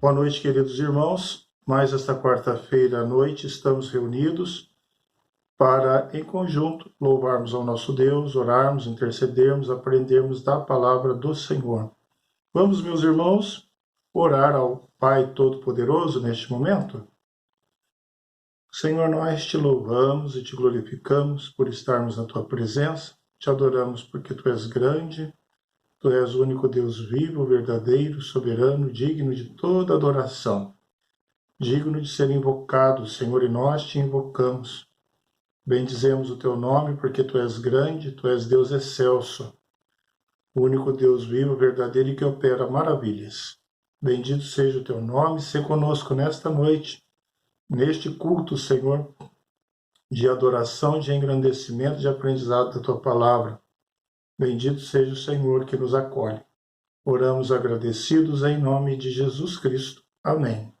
Boa noite, queridos irmãos. Mais esta quarta-feira à noite estamos reunidos para, em conjunto, louvarmos ao nosso Deus, orarmos, intercedermos, aprendermos da palavra do Senhor. Vamos, meus irmãos, orar ao Pai Todo-Poderoso neste momento? Senhor, nós te louvamos e te glorificamos por estarmos na tua presença, te adoramos porque tu és grande, tu és o único Deus vivo, verdadeiro, soberano, digno de toda adoração, digno de ser invocado, Senhor, e nós te invocamos. Bendizemos o teu nome porque tu és grande, tu és Deus excelso, o único Deus vivo, verdadeiro e que opera maravilhas. Bendito seja o teu nome, se conosco nesta noite, neste culto, Senhor, de adoração, de engrandecimento, de aprendizado da tua palavra. Bendito seja o Senhor que nos acolhe. Oramos agradecidos em nome de Jesus Cristo. Amém.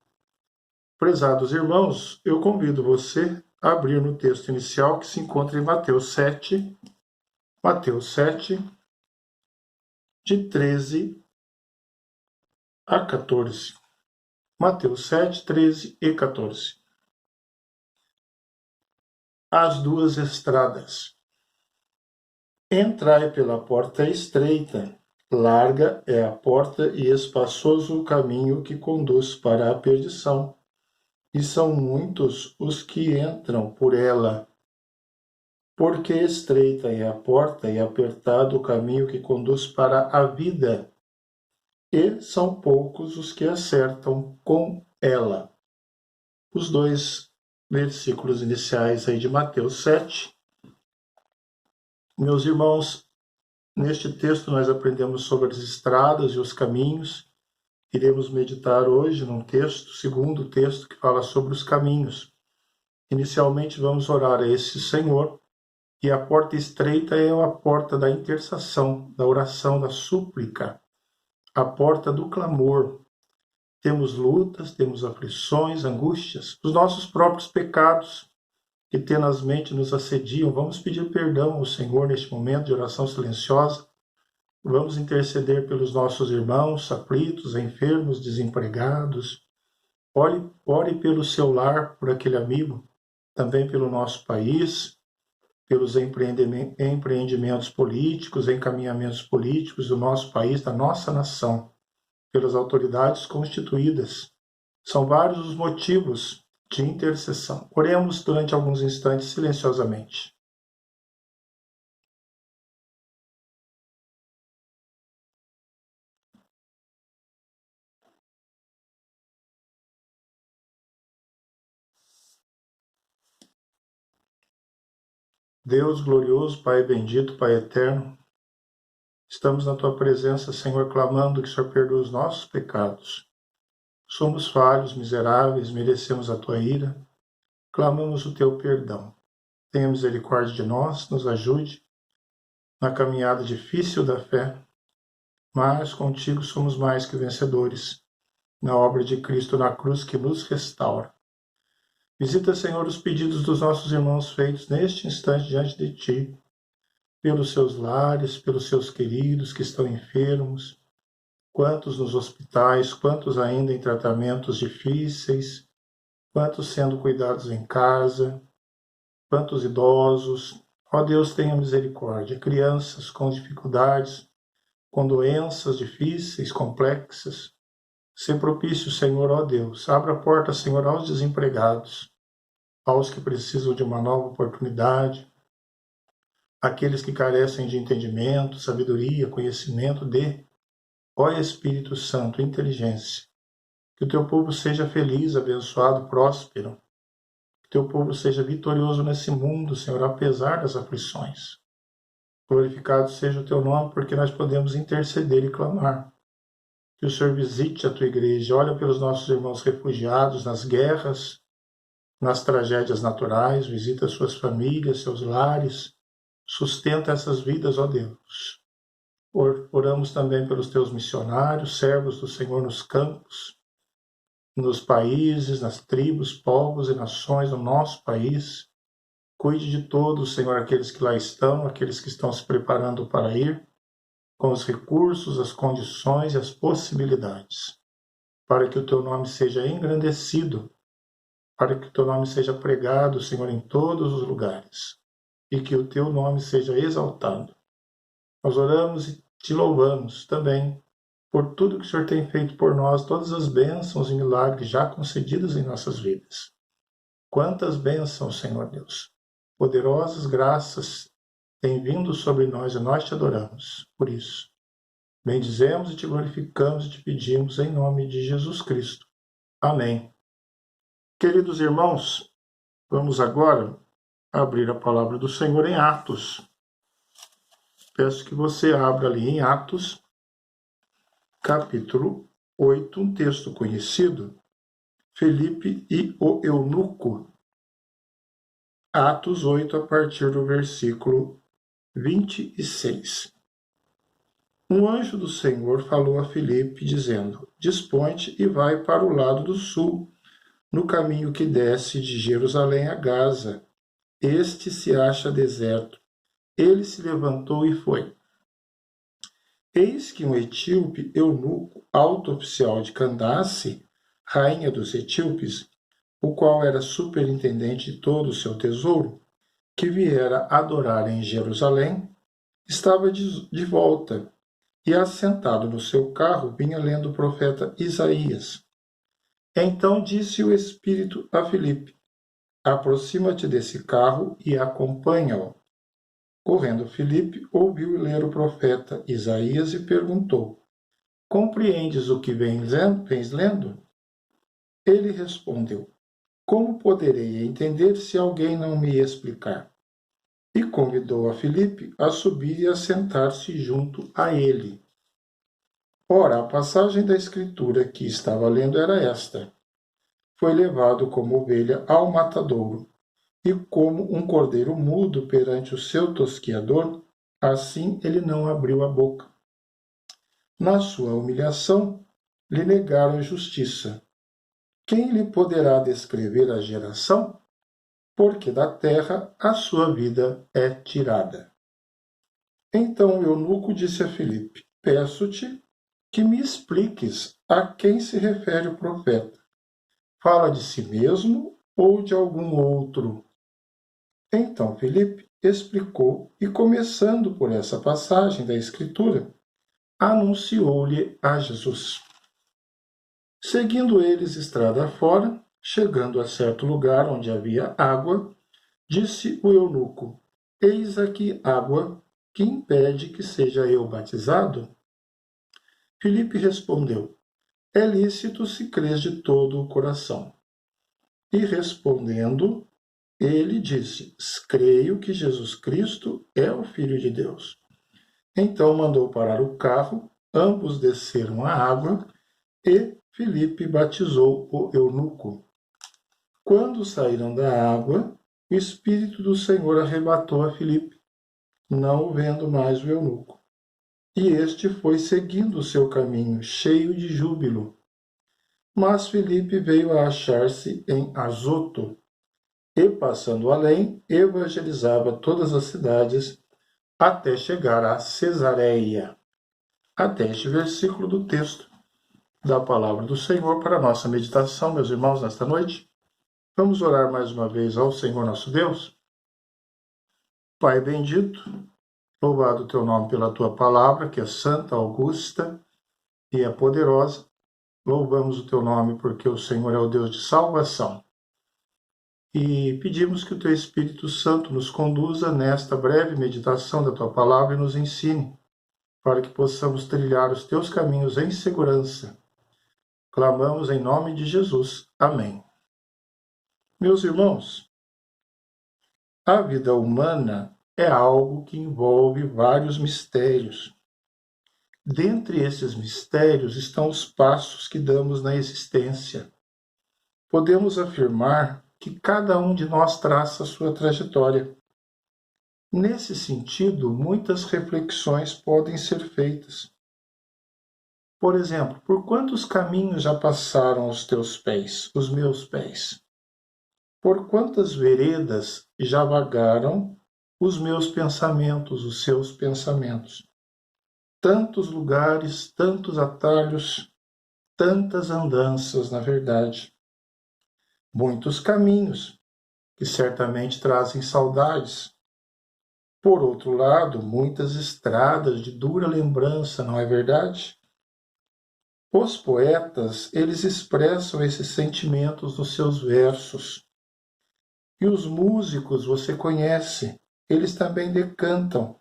Prezados irmãos, eu convido você a abrir no texto inicial que se encontra em Mateus 7, de 13 a 14. Mateus 7, 13 e 14. As duas estradas. Entrai pela porta estreita, larga é a porta e espaçoso o caminho que conduz para a perdição, e são muitos os que entram por ela. Porque estreita é a porta e apertado o caminho que conduz para a vida, e são poucos os que acertam com ela. Os dois versículos iniciais aí de Mateus 7. Meus irmãos, neste texto nós aprendemos sobre as estradas e os caminhos. Iremos meditar hoje num texto, segundo texto, que fala sobre os caminhos. Inicialmente vamos orar a esse Senhor, e a porta estreita é a porta da intercessão, da oração, da súplica, a porta do clamor. Temos lutas, temos aflições, angústias, os nossos próprios pecados, que tenazmente nos assediam. Vamos pedir perdão ao Senhor neste momento de oração silenciosa. Vamos interceder pelos nossos irmãos aflitos, enfermos, desempregados. Ore pelo seu lar, por aquele amigo, também pelo nosso país, pelos empreendimentos políticos, encaminhamentos políticos do nosso país, da nossa nação, pelas autoridades constituídas. São vários os motivos de intercessão. Oremos durante alguns instantes silenciosamente. Deus glorioso, Pai bendito, Pai eterno, estamos na Tua presença, Senhor, clamando que o Senhor perdoe os nossos pecados. Somos falhos, miseráveis, merecemos a Tua ira. Clamamos o Teu perdão. Tenha misericórdia de nós, nos ajude na caminhada difícil da fé, mas contigo somos mais que vencedores, na obra de Cristo na cruz que nos restaura. Visita, Senhor, os pedidos dos nossos irmãos feitos neste instante diante de Ti, pelos seus lares, pelos seus queridos que estão enfermos, quantos nos hospitais, quantos ainda em tratamentos difíceis, quantos sendo cuidados em casa, quantos idosos. Ó Deus, tenha misericórdia. Crianças com dificuldades, com doenças difíceis, complexas. Sê propício, Senhor, ó Deus. Abra a porta, Senhor, aos desempregados, aos que precisam de uma nova oportunidade, aqueles que carecem de entendimento, sabedoria, conhecimento, ó Espírito Santo, inteligência. Que o teu povo seja feliz, abençoado, próspero. Que o teu povo seja vitorioso nesse mundo, Senhor, apesar das aflições. Glorificado seja o teu nome, porque nós podemos interceder e clamar. Que o Senhor visite a tua igreja, olha pelos nossos irmãos refugiados nas guerras, nas tragédias naturais, visita suas famílias, seus lares, sustenta essas vidas, ó Deus. Oramos também pelos teus missionários, servos do Senhor nos campos, nos países, nas tribos, povos e nações do nosso país. Cuide de todos, Senhor, aqueles que lá estão, aqueles que estão se preparando para ir, com os recursos, as condições e as possibilidades. para que o teu nome seja engrandecido, para que o teu nome seja pregado, Senhor, em todos os lugares, e que o teu nome seja exaltado. Nós oramos e te louvamos também por tudo que o Senhor tem feito por nós, todas as bênçãos e milagres já concedidos em nossas vidas. Quantas bênçãos, Senhor Deus! Poderosas graças têm vindo sobre nós e nós te adoramos. Por isso, bendizemos e te glorificamos e te pedimos em nome de Jesus Cristo. Amém. Queridos irmãos, vamos agora abrir a palavra do Senhor em Atos. Peço que você abra ali em Atos, capítulo 8, um texto conhecido, Filipe e o eunuco. Atos 8, a partir do versículo 26. Um anjo do Senhor falou a Filipe, dizendo: Dispõe-te e vai para o lado do sul, no caminho que desce de Jerusalém a Gaza. Este se acha deserto. Ele se levantou e foi. Eis que um etíope eunuco, alto oficial de Candace, rainha dos etíopes, o qual era superintendente de todo o seu tesouro, que viera adorar em Jerusalém, estava de volta, e assentado no seu carro vinha lendo o profeta Isaías. Então disse o Espírito a Filipe: Aproxima-te desse carro e acompanha-o. Correndo Filipe, ouviu ler o profeta Isaías e perguntou: Compreendes o que vens lendo? Ele respondeu: Como poderei entender se alguém não me explicar? E convidou a Filipe a subir e a sentar-se junto a ele. Ora, a passagem da Escritura que estava lendo era esta: Foi levado como ovelha ao matadouro, e como um cordeiro mudo perante o seu tosquiador, assim ele não abriu a boca. Na sua humilhação, lhe negaram justiça. Quem lhe poderá descrever a geração? Porque da terra a sua vida é tirada. Então o eunuco disse a Filipe: Peço-te que me expliques a quem se refere o profeta. Fala de si mesmo ou de algum outro? Então Filipe explicou e, começando por essa passagem da Escritura, anunciou-lhe a Jesus. Seguindo eles estrada fora, chegando a certo lugar onde havia água, disse o eunuco: Eis aqui água, que impede que seja eu batizado? Filipe respondeu: É lícito se crês de todo o coração. E respondendo, ele disse: Creio que Jesus Cristo é o Filho de Deus. Então mandou parar o carro, ambos desceram a água e Filipe batizou o eunuco. Quando saíram da água, o Espírito do Senhor arrebatou a Filipe, não vendo mais o eunuco. E este foi seguindo o seu caminho, cheio de júbilo. Mas Filipe veio a achar-se em Azoto, e, passando além, evangelizava todas as cidades, até chegar a Cesareia. Até este versículo do texto da palavra do Senhor para a nossa meditação, meus irmãos, nesta noite. Vamos orar mais uma vez ao Senhor nosso Deus. Pai bendito, louvado o teu nome pela tua palavra, que é santa, augusta e é poderosa. Louvamos o teu nome porque o Senhor é o Deus de salvação. E pedimos que o teu Espírito Santo nos conduza nesta breve meditação da tua palavra e nos ensine, para que possamos trilhar os teus caminhos em segurança. Clamamos em nome de Jesus. Amém. Meus irmãos, a vida humana é algo que envolve vários mistérios. Dentre esses mistérios estão os passos que damos na existência. Podemos afirmar que cada um de nós traça a sua trajetória. Nesse sentido, muitas reflexões podem ser feitas. Por exemplo, por quantos caminhos já passaram os teus pés, os meus pés? Por quantas veredas já vagaram os meus pensamentos, os seus pensamentos? Tantos lugares, tantos atalhos, tantas andanças, na verdade. Muitos caminhos, que certamente trazem saudades. Por outro lado, muitas estradas de dura lembrança, não é verdade? Os poetas, eles expressam esses sentimentos nos seus versos. E os músicos, você conhece, eles também decantam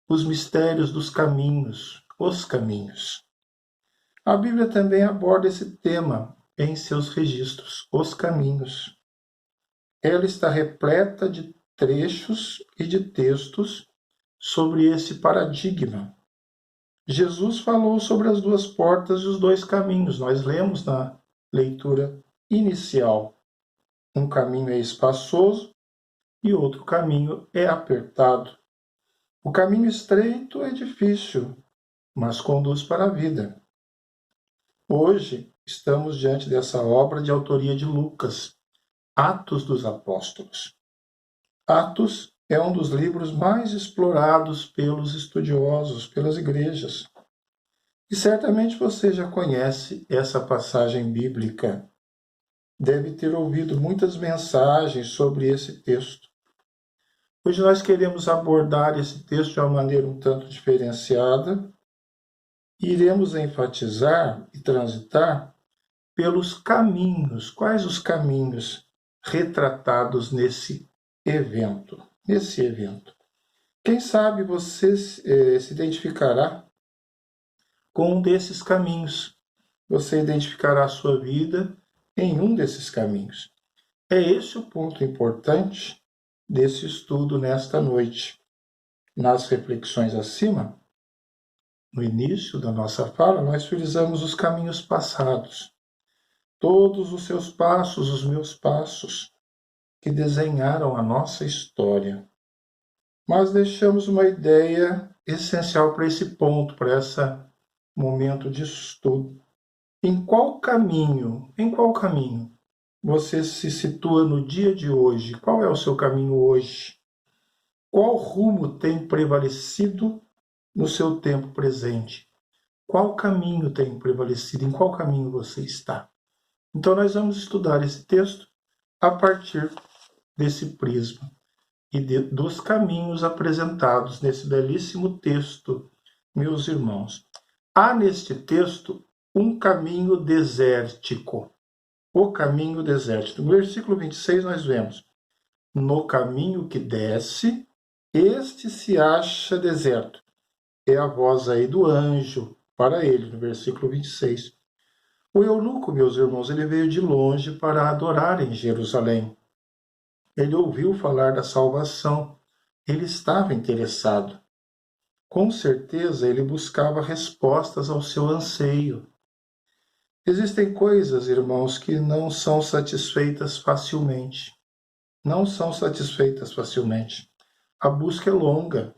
os mistérios dos caminhos, os caminhos. A Bíblia também aborda esse tema em seus registros, os caminhos. Ela está repleta de trechos e de textos sobre esse paradigma. Jesus falou sobre as duas portas e os dois caminhos. Nós lemos na leitura inicial. Um caminho é espaçoso e outro caminho é apertado. O caminho estreito é difícil, mas conduz para a vida. Hoje estamos diante dessa obra de autoria de Lucas, Atos dos Apóstolos. Atos é um dos livros mais explorados pelos estudiosos, pelas igrejas. E certamente você já conhece essa passagem bíblica. Deve ter ouvido muitas mensagens sobre esse texto. Hoje nós queremos abordar esse texto de uma maneira um tanto diferenciada e iremos enfatizar e transitar pelos caminhos. Quais os caminhos retratados nesse evento? Quem sabe você se identificará com um desses caminhos. Você identificará a sua vida em um desses caminhos. É esse o ponto importante desse estudo nesta noite. Nas reflexões acima, no início da nossa fala, nós frisamos os caminhos passados. Todos os seus passos, os meus passos, que desenharam a nossa história. Mas deixamos uma ideia essencial para esse ponto, para esse momento de estudo. Em qual caminho você se situa no dia de hoje? Qual é o seu caminho hoje? Qual rumo tem prevalecido no seu tempo presente? Qual caminho tem prevalecido? Em qual caminho você está? Então nós vamos estudar esse texto a partir desse prisma e dos caminhos apresentados nesse belíssimo texto, meus irmãos. Há neste texto um caminho desértico. O caminho desértico. No versículo 26 nós vemos: no caminho que desce, este se acha deserto. É a voz aí do anjo para ele, no versículo 26. O eunuco, meus irmãos, ele veio de longe para adorar em Jerusalém. Ele ouviu falar da salvação. Ele estava interessado. Com certeza, ele buscava respostas ao seu anseio. Existem coisas, irmãos, que não são satisfeitas facilmente. Não são satisfeitas facilmente. A busca é longa.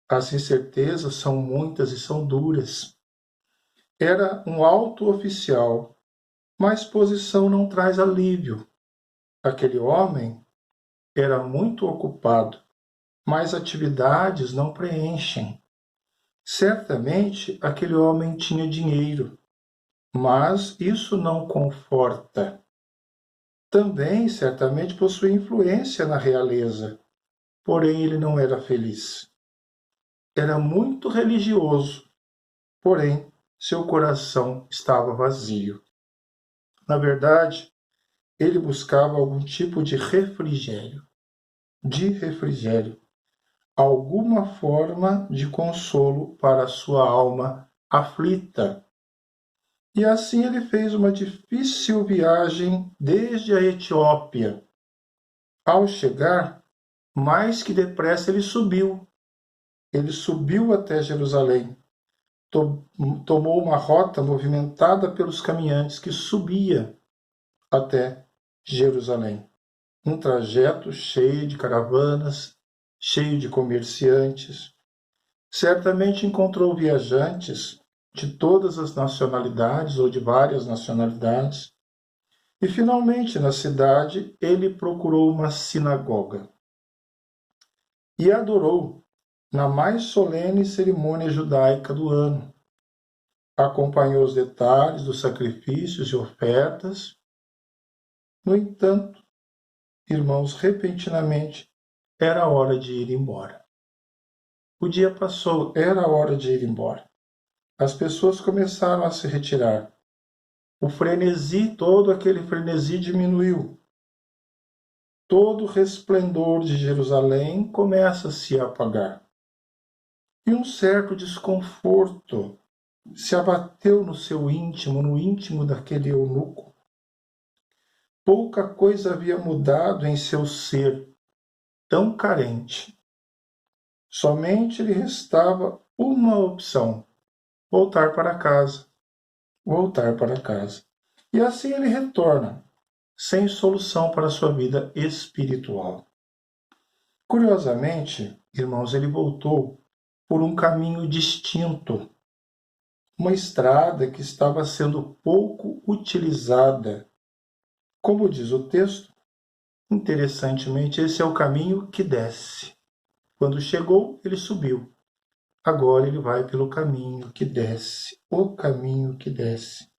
As incertezas são muitas e são duras. Era um alto oficial, mas posição não traz alívio. Aquele homem era muito ocupado, mas atividades não preenchem. Certamente aquele homem tinha dinheiro, mas isso não conforta. Também certamente possuía influência na realeza, porém ele não era feliz. Era muito religioso, porém seu coração estava vazio. Na verdade, ele buscava algum tipo de refrigério, alguma forma de consolo para a sua alma aflita. E assim ele fez uma difícil viagem desde a Etiópia. Ao chegar, mais que depressa ele subiu. Ele subiu até Jerusalém. Tomou uma rota movimentada pelos caminhantes que subia até Jerusalém. Um trajeto cheio de caravanas, cheio de comerciantes. Certamente encontrou viajantes de todas as nacionalidades ou de várias nacionalidades. E finalmente, na cidade, ele procurou uma sinagoga e adorou na mais solene cerimônia judaica do ano. acompanhou os detalhes dos sacrifícios e ofertas. No entanto, irmãos, repentinamente era hora de ir embora. O dia passou, era hora de ir embora. As pessoas começaram a se retirar. O frenesi, todo aquele frenesi diminuiu. Todo o resplendor de Jerusalém começa a se apagar. E um certo desconforto se abateu no seu íntimo, no íntimo daquele eunuco. Pouca coisa havia mudado em seu ser tão carente. Somente lhe restava uma opção: voltar para casa. Voltar para casa. E assim ele retorna, sem solução para a sua vida espiritual. Curiosamente, irmãos, ele voltou por um caminho distinto, uma estrada que estava sendo pouco utilizada. Como diz o texto, interessantemente, esse é o caminho que desce. Quando chegou, ele subiu. Agora ele vai pelo caminho que desce, o caminho que desce.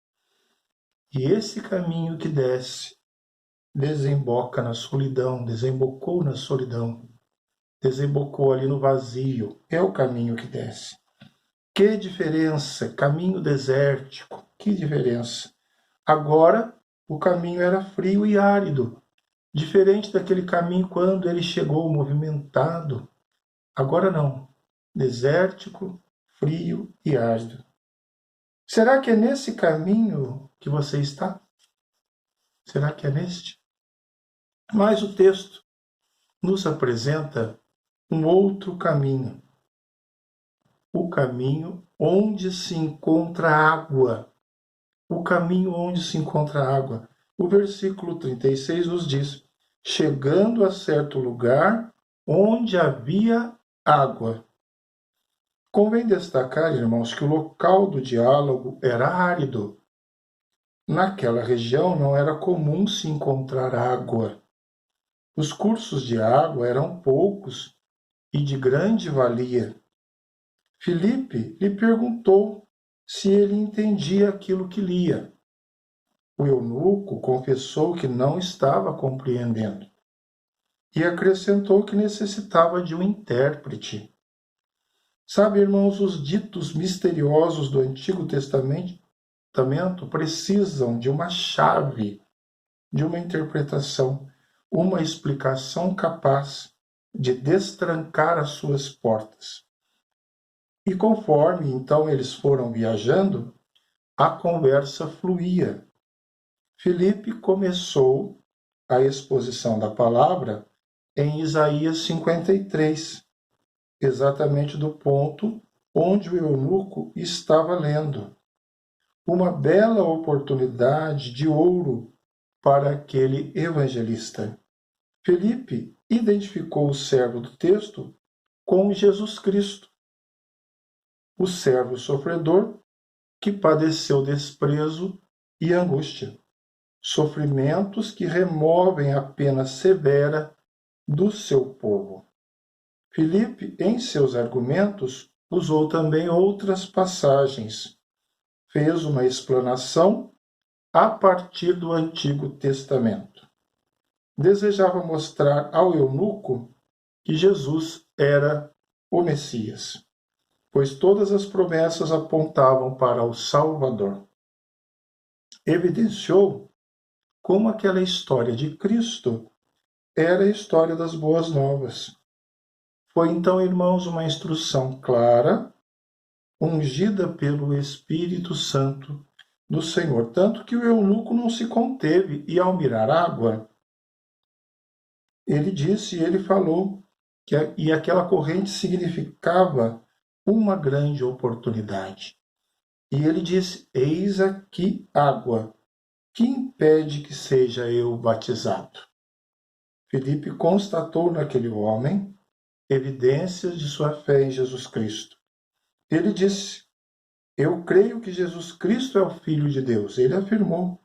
E esse caminho que desce desemboca na solidão, desembocou na solidão, desembocou ali no vazio. É o caminho que desce. Que diferença! Caminho desértico, que diferença! Agora o caminho era frio e árido, diferente daquele caminho quando ele chegou movimentado. Agora não, desértico, frio e árido. Será que é nesse caminho que você está? Será que é neste? Mas o texto nos apresenta um outro caminho. O caminho onde se encontra água. O caminho onde se encontra água. O versículo 36 nos diz: chegando a certo lugar onde havia água. Convém destacar, irmãos, que o local do diálogo era árido. Naquela região não era comum se encontrar água. Os cursos de água eram poucos e de grande valia. Filipe lhe perguntou se ele entendia aquilo que lia. O eunuco confessou que não estava compreendendo e acrescentou que necessitava de um intérprete. Sabe, irmãos, os ditos misteriosos do Antigo Testamento precisam de uma chave, de uma interpretação, uma explicação capaz de destrancar as suas portas. E conforme então eles foram viajando, a conversa fluía. Filipe começou a exposição da palavra em Isaías 53, exatamente do ponto onde o eunuco estava lendo. Uma bela oportunidade de ouro para aquele evangelista. Filipe identificou o servo do texto com Jesus Cristo, o servo sofredor que padeceu desprezo e angústia, sofrimentos que removem a pena severa do seu povo. Filipe, em seus argumentos, usou também outras passagens. Fez uma explanação a partir do Antigo Testamento. Desejava mostrar ao eunuco que Jesus era o Messias, pois todas as promessas apontavam para o Salvador. Evidenciou como aquela história de Cristo era a história das boas novas. Foi então, irmãos, uma instrução clara, ungida pelo Espírito Santo do Senhor, tanto que o eunuco não se conteve e ao mirar água, ele disse e ele falou e aquela corrente significava uma grande oportunidade. E ele disse: eis aqui água, que impede que seja eu batizado? Filipe constatou naquele homem evidências de sua fé em Jesus Cristo. Ele disse: eu creio que Jesus Cristo é o Filho de Deus. Ele afirmou.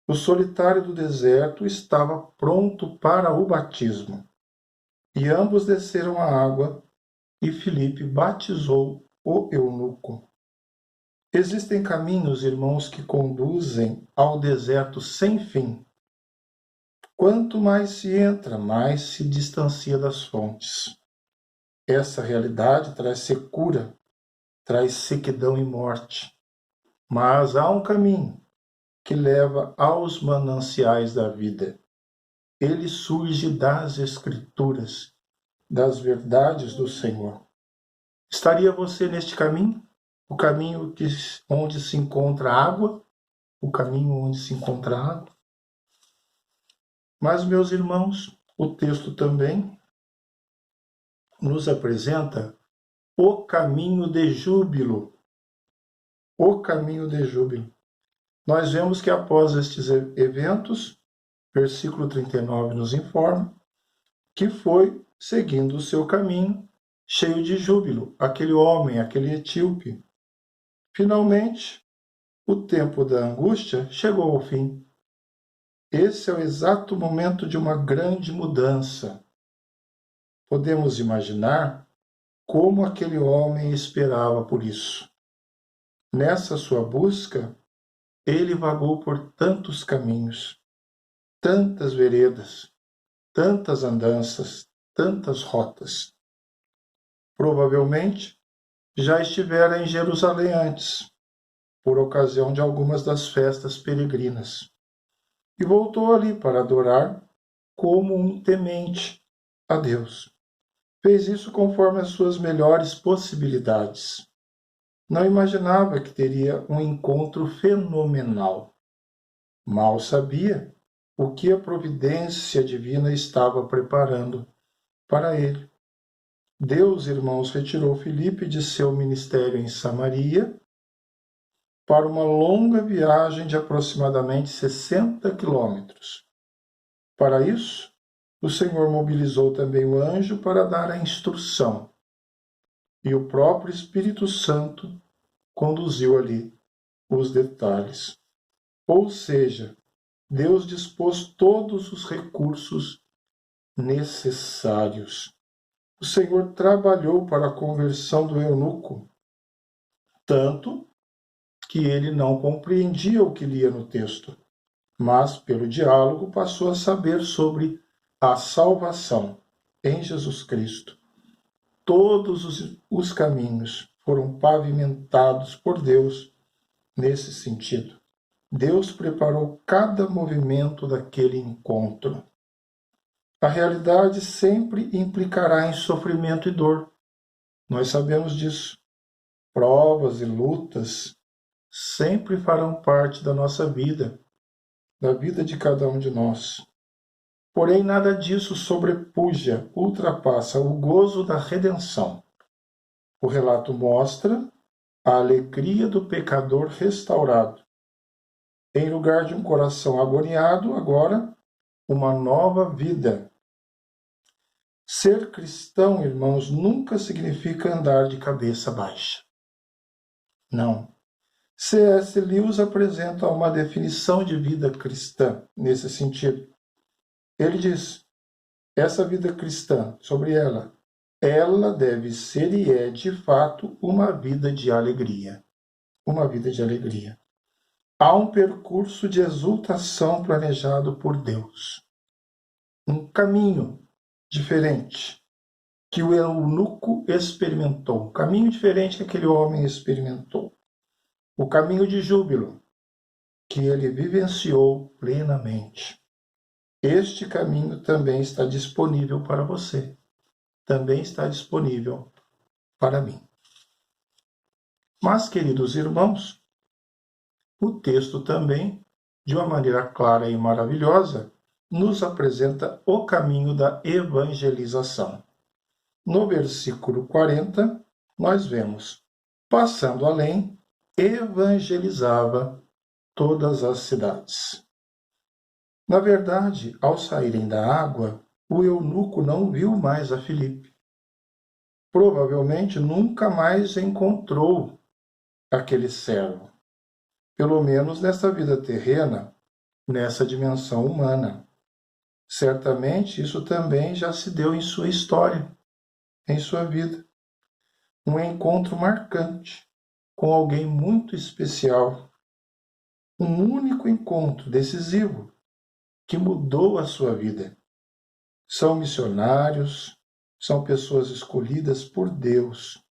O solitário do deserto estava pronto para o batismo. E ambos desceram à água, e Filipe batizou o eunuco. Existem caminhos, irmãos, que conduzem ao deserto sem fim. Quanto mais se entra, mais se distancia das fontes. Essa realidade traz secura, traz sequidão e morte. Mas há um caminho que leva aos mananciais da vida. Ele surge das Escrituras, das verdades do Senhor. Estaria você neste caminho? O caminho onde se encontra água? O caminho onde se encontra água? Mas, meus irmãos, o texto também nos apresenta o caminho de júbilo. O caminho de júbilo. Nós vemos que após estes eventos, versículo 39 nos informa que foi seguindo o seu caminho, cheio de júbilo, aquele homem, aquele etíope. Finalmente, o tempo da angústia chegou ao fim. Esse é o exato momento de uma grande mudança. Podemos imaginar como aquele homem esperava por isso. Nessa sua busca, ele vagou por tantos caminhos, tantas veredas, tantas andanças, tantas rotas. Provavelmente já estivera em Jerusalém antes, por ocasião de algumas das festas peregrinas, e voltou ali para adorar como um temente a Deus. Fez isso conforme as suas melhores possibilidades. Não imaginava que teria um encontro fenomenal. Mal sabia o que a providência divina estava preparando para ele. Deus, irmãos, retirou Filipe de seu ministério em Samaria para uma longa viagem de aproximadamente 60 quilômetros. Para isso, o Senhor mobilizou também o anjo para dar a instrução, e o próprio Espírito Santo conduziu ali os detalhes. Ou seja, Deus dispôs todos os recursos necessários. O Senhor trabalhou para a conversão do eunuco, tanto que ele não compreendia o que lia no texto, mas, pelo diálogo, passou a saber sobre a salvação em Jesus Cristo. Todos os caminhos foram pavimentados por Deus nesse sentido. Deus preparou cada movimento daquele encontro. A realidade sempre implicará em sofrimento e dor. Nós sabemos disso. Provas e lutas sempre farão parte da nossa vida, da vida de cada um de nós. Porém, nada disso sobrepuja, ultrapassa o gozo da redenção. O relato mostra a alegria do pecador restaurado. Em lugar de um coração agoniado, agora, uma nova vida. Ser cristão, irmãos, nunca significa andar de cabeça baixa. Não. C.S. Lewis apresenta uma definição de vida cristã nesse sentido. Ele diz: essa vida cristã, sobre ela deve ser e é, de fato, uma vida de alegria. Uma vida de alegria. Há um percurso de exultação planejado por Deus. Um caminho diferente que o eunuco experimentou. Um caminho diferente que aquele homem experimentou. O caminho de júbilo que ele vivenciou plenamente. Este caminho também está disponível para você. Também está disponível para mim. Mas, queridos irmãos, o texto também, de uma maneira clara e maravilhosa, nos apresenta o caminho da evangelização. No versículo 40, nós vemos: passando além, evangelizava todas as cidades. Na verdade, ao saírem da água, o eunuco não viu mais a Filipe. Provavelmente nunca mais encontrou aquele servo. Pelo menos nessa vida terrena, nessa dimensão humana. Certamente isso também já se deu em sua história, em sua vida. Um encontro marcante com alguém muito especial. Um único encontro decisivo que mudou a sua vida. São missionários, são pessoas escolhidas por Deus.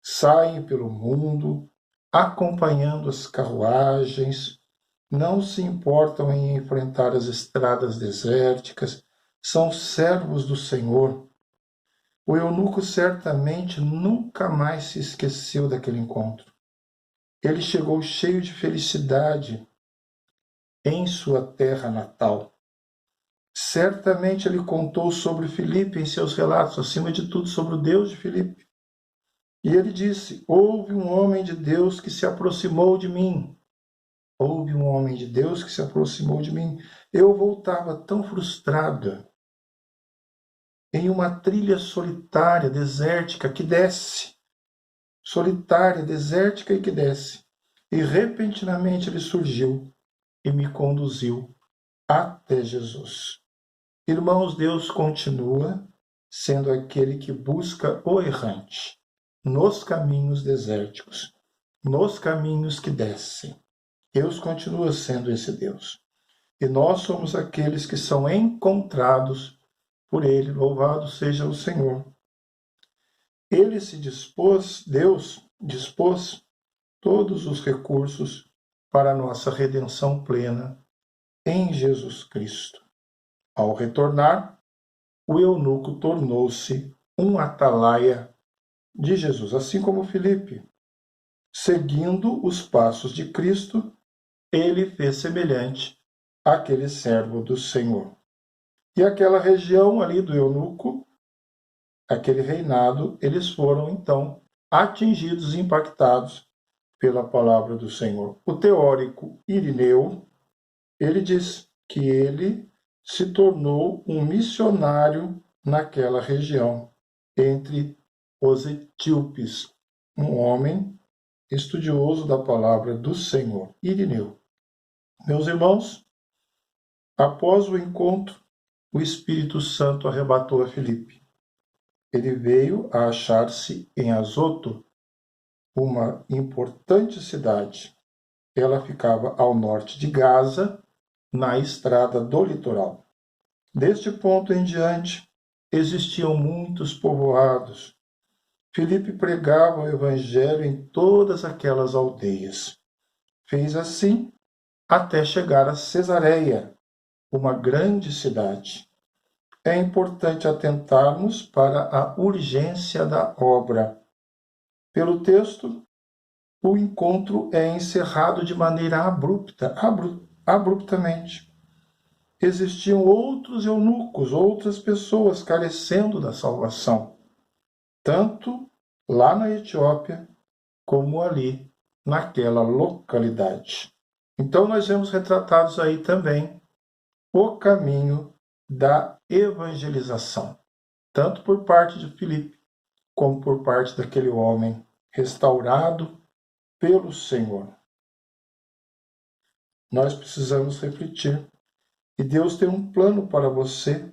Saem pelo mundo, acompanhando as carruagens, não se importam em enfrentar as estradas desérticas, são servos do Senhor. O eunuco certamente nunca mais se esqueceu daquele encontro. Ele chegou cheio de felicidade em sua terra natal. Certamente ele contou sobre Filipe em seus relatos, acima de tudo sobre o Deus de Filipe. E ele disse: houve um homem de Deus que se aproximou de mim. Houve um homem de Deus que se aproximou de mim. Eu voltava tão frustrada em uma trilha solitária, desértica, que desce. Solitária, desértica e que desce. E repentinamente ele surgiu e me conduziu até Jesus. Irmãos, Deus continua sendo aquele que busca o errante nos caminhos desérticos, nos caminhos que descem. Deus continua sendo esse Deus. E nós somos aqueles que são encontrados por Ele. Louvado seja o Senhor. Ele se dispôs, Deus dispôs todos os recursos para a nossa redenção plena em Jesus Cristo. Ao retornar, o eunuco tornou-se um atalaia de Jesus, assim como Filipe. Seguindo os passos de Cristo, ele fez semelhante àquele servo do Senhor. E aquela região ali do eunuco, aquele reinado, eles foram então atingidos e impactados pela palavra do Senhor. O teórico Irineu, ele diz que ele se tornou um missionário naquela região, entre os etíopes, um homem estudioso da palavra do Senhor, Irineu. Meus irmãos, após o encontro, o Espírito Santo arrebatou a Filipe. Ele veio a achar-se em Azoto, uma importante cidade. Ela ficava ao norte de Gaza, na estrada do litoral. Deste ponto em diante, existiam muitos povoados. Filipe pregava o evangelho em todas aquelas aldeias. Fez assim até chegar a Cesareia, uma grande cidade. É importante atentarmos para a urgência da obra. Pelo texto, o encontro é encerrado de maneira abruptamente. Existiam outros eunucos, outras pessoas carecendo da salvação, tanto lá na Etiópia como ali naquela localidade. Então nós vemos retratados aí também o caminho da evangelização, tanto por parte de Filipe como por parte daquele homem restaurado pelo Senhor. Nós precisamos refletir. E Deus tem um plano para você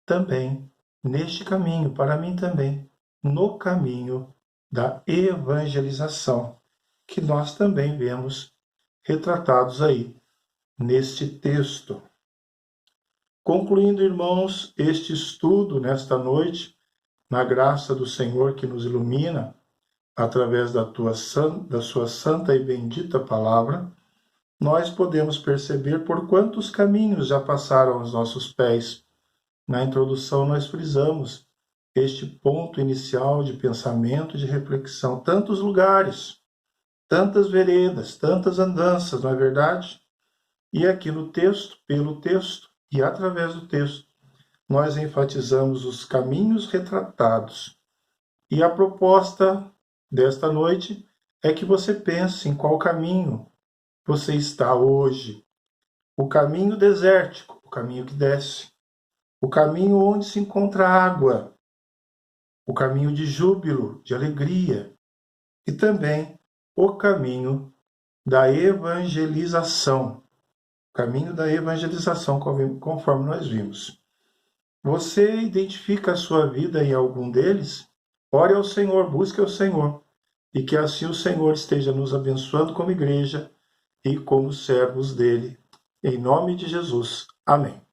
também, neste caminho, para mim também, no caminho da evangelização, que nós também vemos retratados aí neste texto. Concluindo, irmãos, este estudo nesta noite, na graça do Senhor que nos ilumina, através da sua santa e bendita palavra, nós podemos perceber por quantos caminhos já passaram aos nossos pés. Na introdução nós frisamos este ponto inicial de pensamento e de reflexão. Tantos lugares, tantas veredas, tantas andanças, não é verdade? E aqui no texto, pelo texto e através do texto, nós enfatizamos os caminhos retratados. E a proposta desta noite é que você pense em qual caminho você está hoje. O caminho desértico, o caminho que desce. O caminho onde se encontra água. O caminho de júbilo, de alegria. E também o caminho da evangelização. O caminho da evangelização, conforme nós vimos. Você identifica a sua vida em algum deles? Ore ao Senhor, busque ao Senhor, e que assim o Senhor esteja nos abençoando como igreja e como servos dele. Em nome de Jesus. Amém.